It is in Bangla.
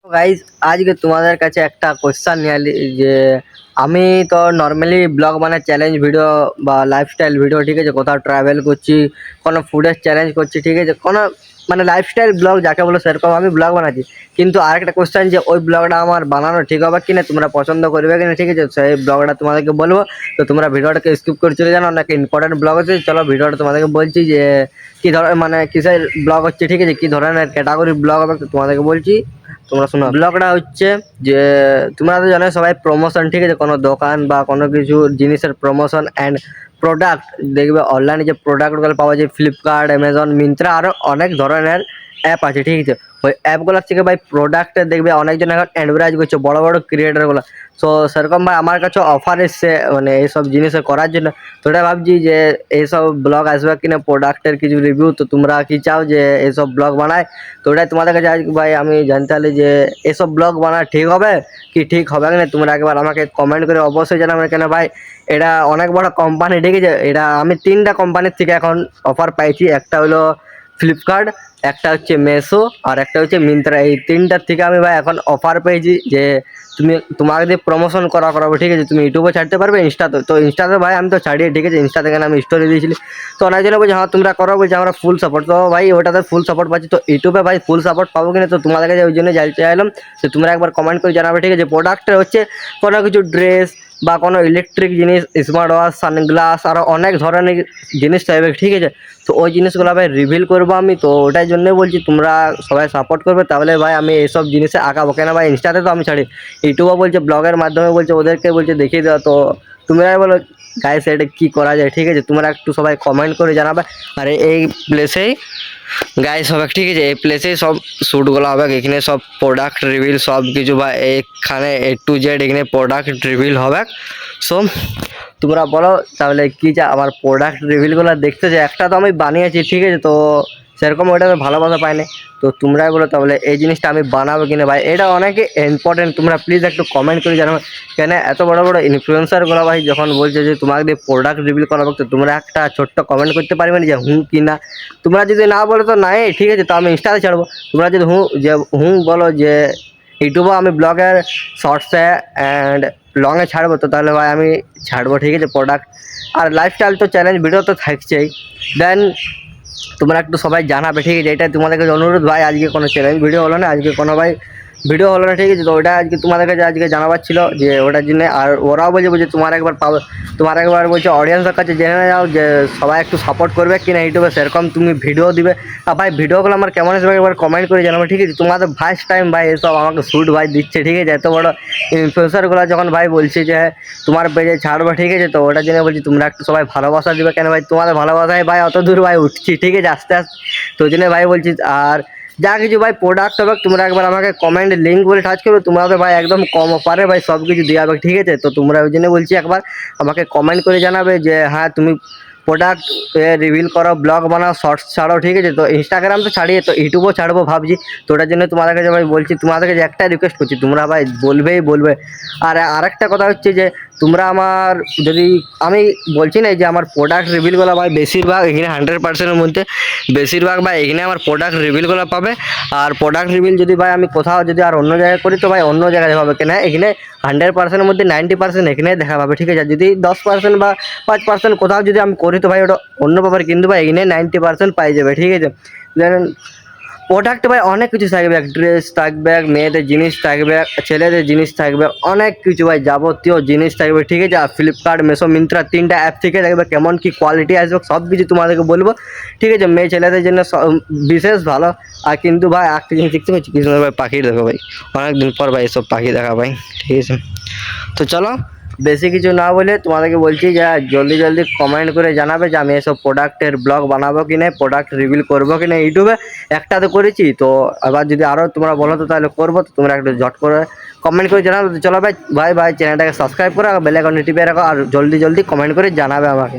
গাইজ আজকে তোমাদের কাছে একটা কোশ্চেন নিয়ে এলি যে আমি তো নর্মালি ব্লগ মানে চ্যালেঞ্জ ভিডিও বা লাইফস্টাইল ভিডিও, ঠিক আছে, কোথাও ট্রাভেল করছি, কোনো ফুডের চ্যালেঞ্জ করছি, ঠিক আছে, কোনো মানে লাইফস্টাইল ব্লগ যাকে বলো সেরকম আমি ব্লগ বানাচ্ছি। কিন্তু আরেকটা কোশ্চেন যে ওই ব্লগটা আমার বানানো ঠিক হবে কিনা, তোমরা পছন্দ করবে কিনা, ঠিক আছে, সেই ব্লগটা তোমাদেরকে বলবো। তো তোমরা ভিডিওটাকে স্কিপ করে চলে জানো, অনেক ইম্পর্টেন্ট ব্লগ আছে। চলো ভিডিওটা তোমাদেরকে বলছি যে কী ধরনের মানে কিসের ব্লগ হচ্ছে, ঠিক আছে, কী ধরনের ক্যাটাগরির ব্লগ হবে তো তোমাদেরকে বলছি, তোমরা শোনো। ব্লগটা হচ্ছে যে তোমরা তো জানো সবাই প্রমোশন, ঠিক আছে, কোনো দোকান বা কোনো কিছু জিনিসের প্রমোশন অ্যান্ড প্রোডাক্ট দেখবে অনলাইনে যে প্রোডাক্টগুলো পাওয়া যায় ফ্লিপকার্ট, অ্যামাজন, মিন্ত্রা, আরও অনেক ধরনের অ্যাপ আছে, ঠিক আছে। ওই অ্যাপগুলোর থেকে ভাই প্রোডাক্টে দেখবে অনেকজন এখন অ্যাডভার্টাইজ করছে, বড় বড় ক্রিয়েটারগুলো। তো সেরকম ভাই আমার কাছে অফার এসছে মানে এইসব জিনিসে করার জন্য। তো ওটা ভাবছি যে এইসব ব্লগ আসবে কিনা প্রোডাক্টের কিছু রিভিউ, তো তোমরা কি চাও যে এইসব ব্লগ বানায়? তো ওটাই তোমাদের কাছে আজ ভাই আমি জানতে পারলি যে এসব ব্লগ বানা ঠিক হবে কি ঠিক হবে না, তোমরা একবার আমাকে কমেন্ট করে অবশ্যই জানাবে। কেন ভাই এটা অনেক বড় কোম্পানি, ঠিক আছে, এটা আমি 3টা কোম্পানির থেকে এখন অফার পাইছি। একটা হলো ফ্লিপকার্ট, একটা হচ্ছে মেসো, আর একটা হচ্ছে মিন্ত্রা। এই 3টার থেকে আমি ভাই এখন অফার পেয়েছি যে তোমাকে দিয়ে প্রমোশন করাবো, ঠিক আছে, তুমি ইউটিউবে ছাড়তে পারবে, ইনস্টাতে। তো ইনস্টাতে ভাই আমি তো ছাড়িয়ে, ঠিক আছে, ইনস্টা থেকে আমি স্টোরি দিয়েছিলি। তো অনেকজনে বলছে হ্যাঁ তোমরা করো, বলছে আমরা ফুল সাপোর্ট। তো ভাই ওটাতে ফুল সাপোর্ট পাচ্ছি, তো ইউটিউবে ভাই ফুল সাপোর্ট পাবো কিনা তো তোমাদের কাছে ওই জন্য জানতে চাইলাম। তো তোমরা একবার কমেন্ট করে জানাবে, ঠিক আছে। প্রোডাক্টটা হচ্ছে কোনো কিছু ড্রেস বা কোনো ইলেকট্রিক জিনিস, স্মার্ট ওয়াচ, সানগ্লাস, আরও অনেক ধরনের জিনিস চাইবে, ঠিক আছে। তো ওই জিনিসগুলো ভাই রিভিল করবো আমি, তো ওটাই জন্যই বলছি তোমরা সবাই সাপোর্ট করবে, তাহলে ভাই আমি এইসব জিনিসে আঁকাবো। কেন ভাই ইনস্টাতে তো আমি ছাড়ি, ইউটিউবে বলছে ব্লগের মাধ্যমে বলছে, ওদেরকে বলছে দেখিয়ে দেওয়া। তো তোমরাই বলো গাইস এটা কী করা যায়, ঠিক আছে, তোমরা একটু সবাই কমেন্ট করে জানাবে। আর এই প্লেসেই গাইস হবে, ঠিক আছে, এই প্লেসেই সব শ্যুটগুলো হবে, এখানে সব প্রোডাক্ট রিভিল সব কিছু, বা এখানে A to Z এখানে প্রোডাক্ট রিভিল হবে। সো তোমরা বলো তাহলে কী যা আমার প্রোডাক্ট রিভিলগুলো দেখতে চাই। একটা তো আমি বানিয়েছি, ঠিক আছে, তো সেরকম ওইটাতে ভালোবাসা পাইনি। তো তোমরাই বলো তাহলে এই জিনিসটা আমি বানাবো কিনা ভাই, এটা অনেক ইম্পর্টেন্ট। তোমরা প্লিজ একটু কমেন্ট করে জানাবে। কেন এত বড় বড় ইনফ্লুয়েন্সারগুলো ভাই যখন বলছে যে তোমাকে দিয়ে প্রোডাক্ট রিভিল করাবো, তো তোমরা একটা ছোট্ট কমেন্ট করতে পারবে না যে হুঁ কি না। তোমরা যদি না বলো তো নাই, ঠিক আছে, তো আমি ইনস্টাতে ছাড়বো। তোমরা যদি হুঁ বলো যে ইউটিউবে আমি ব্লগের শর্টসে অ্যান্ড লংয়ে ছাড়বো, তো তাহলে ভাই আমি ছাড়বো, ঠিক আছে, প্রোডাক্ট। আর লাইফস্টাইল তো চ্যালেঞ্জ ভিডিও তো থাকছেই। দেন তোমরা একটু সবাই জানাবে, ঠিক আছে, এটা তোমাদের কাছে অনুরোধ ভাই। আজকে কোনো চ্যালেঞ্জ ভিডিও হলো না, আজকে কোনো ভাই ভিডিও হলো না, ঠিক আছে। তো ওটা আজকে তোমাদের কাছে আজকে জানাবার ছিল যে ওটার জন্য। আর ওরাও বলছে তোমার একবার পাবে, তোমার একবার বলছে অডিয়েন্সের কাছে জেনে যাও যে সবাই একটু সাপোর্ট করবে কিনা ইউটিউবে, সেরকম তুমি ভিডিও দিবে। আর ভাই ভিডিওগুলো আমার কেমন আসবে একবার কমেন্ট করে জানাবে, ঠিক আছে। তোমাদের ফার্স্ট টাইম ভাই এসব আমাকে শ্যুট ভাই দিচ্ছে, ঠিক আছে, এত বড় ইনফ্লুয়েন্সারগুলো যখন ভাই বলছে যে তোমার পেজে ছাড়বে, ঠিক আছে, তো ওটার জন্য বলছি তোমরা একটু সবাই ভালোবাসা দিবে। কেন ভাই তোমাদের ভালোবাসায় ভাই অত দূর ভাই উঠছি, ঠিক আছে, আস্তে আস্তে। তো ওই জন্য ভাই বলছি। আর যা কিছু ভাই প্রোডাক্ট হবে তোমরা একবার আমাকে কমেন্ট লিঙ্ক বলে টাচ করো, তোমাদের ভাই একদম কম অফারে ভাই সব কিছু দেওয়া হবে, ঠিক আছে। তো তোমরা ওই জন্য বলছি একবার আমাকে কমেন্ট করে জানাবে যে হ্যাঁ তুমি প্রোডাক্ট রিভিল করো, ব্লগ বানাও, শর্টস ছাড়ো, ঠিক আছে। তো ইনস্টাগ্রাম তো ছাড়িয়ে তো ইউটিউবও ছাড়বো ভাবছি। তো ওটার জন্য তোমাদের কাছে ভাই বলছি, তোমাদের কাছে একটাই রিকোয়েস্ট করছি, তোমরা ভাই বলবে। আর আরেকটা কথা হচ্ছে যে তোমরা আমার যদি আমি বলছি না যে আমার প্রোডাক্ট রিভিলগুলো ভাই বেশিরভাগ এখানে 100%-এর মধ্যে বেশিরভাগ ভাই এখানে আমার প্রোডাক্ট রিভিলগুলো পাবে। আর প্রোডাক্ট রিভিল যদি ভাই আমি কোথাও যদি আর অন্য জায়গায় করি তো ভাই অন্য জায়গায় দেখা পাবে। কেন এখানে 100%-এর মধ্যে 90% এখানে দেখা পাবে, ঠিক আছে। যদি 10% বা 5% কোথাও যদি আমি করি তো ভাই ওটা অন্য ব্যাপার, কিন্তু ভাই এখানে 90% পাই যাবে, ঠিক আছে। দেন প্রোডাক্ট ভাই অনেক কিছু থাকবে, ড্রেস থাকবে, মেয়েদের জিনিস থাকবে, ছেলেদের জিনিস থাকবে, অনেক কিছু ভাই যাবতীয় জিনিস থাকবে, ঠিক আছে। আর ফ্লিপকার্ট, মেসো, মিন্ত্রা 3টা অ্যাপ থেকে দেখবে কেমন কি কোয়ালিটি আসবে সব কিছু তোমাদেরকে বলবো, ঠিক আছে। মেয়ে ছেলেদের জন্য বিশেষ ভালো। আর কিন্তু ভাই একটা জিনিস দেখতে পাচ্ছি কি সুন্দর ভাই পাখি দেখো ভাই, অনেকদিন পর ভাই এসব পাখি দেখা ভাই, ঠিক আছে। তো চলো বেশি কিছু না বলে তোমাদেরকে বলছি যে জলদি জলদি কমেন্ট করে জানাবে যে আমি এসব প্রোডাক্টের ব্লগ বানাবো কি না, প্রোডাক্ট রিভিল করবো কি না ইউটিউবে। একটা তো করেছি, তো আবার যদি আরও তোমরা বলো তো তাহলে করবো। তো তোমরা একটু ঝট করে কমেন্ট করে জানাবে। চলো ভাই চ্যানেলটাকে সাবস্ক্রাইব করো, বেল আইকনটি টিপে রাখো, আর জলদি কমেন্ট করে জানাবে আমাকে।